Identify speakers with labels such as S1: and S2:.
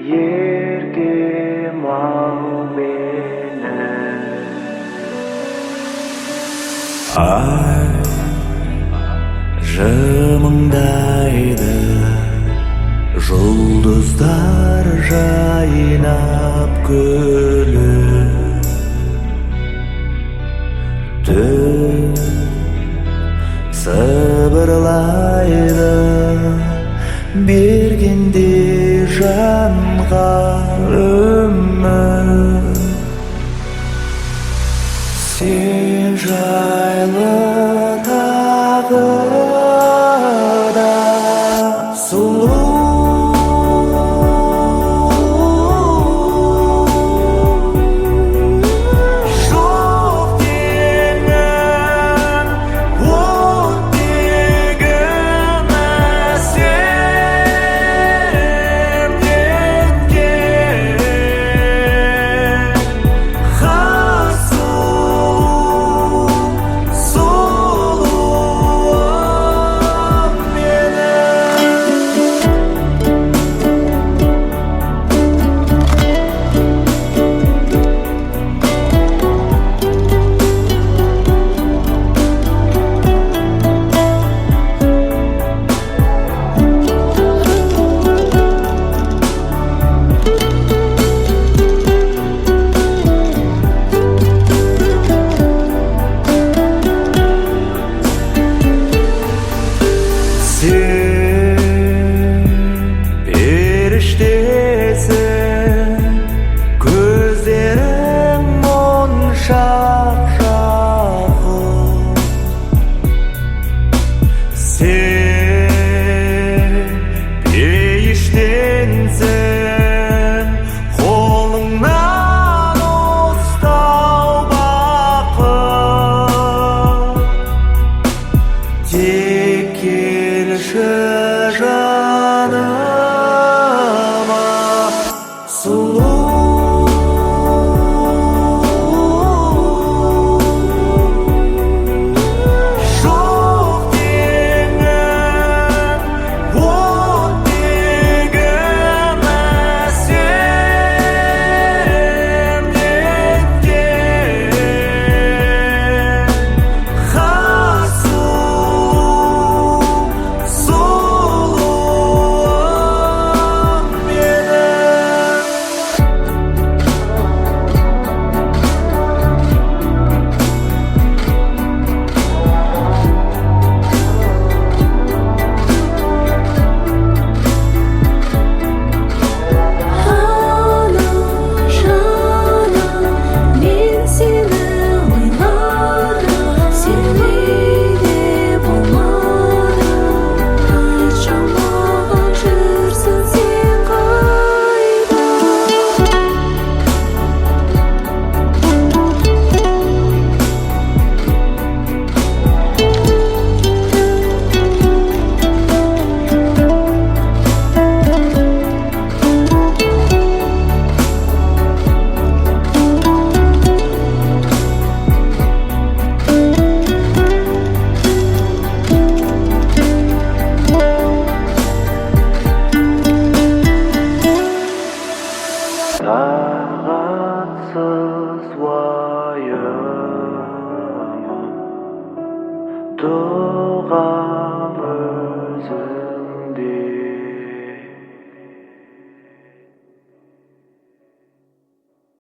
S1: Еркем ал мені. Ай жымыңдайды, жұлдыздар жайнап күліп, түн сыбырлайды, бергенде жанға үміт. Сен жайлы тағы да сұлу, періштесің, көздерің моншақ жақын. Сен пейіштенсің, қолыңнан ұстау бақыт. Тек келші жаныма сұлу, жоқ теңің оттегіме сен неткен сұлуым менің.
S2: Жаным, жаным, мен сені ойладым, сендей де болмадым. Айтшы маған, жүрсің сен қайда?
S1: Тағатсыз уайым, дұға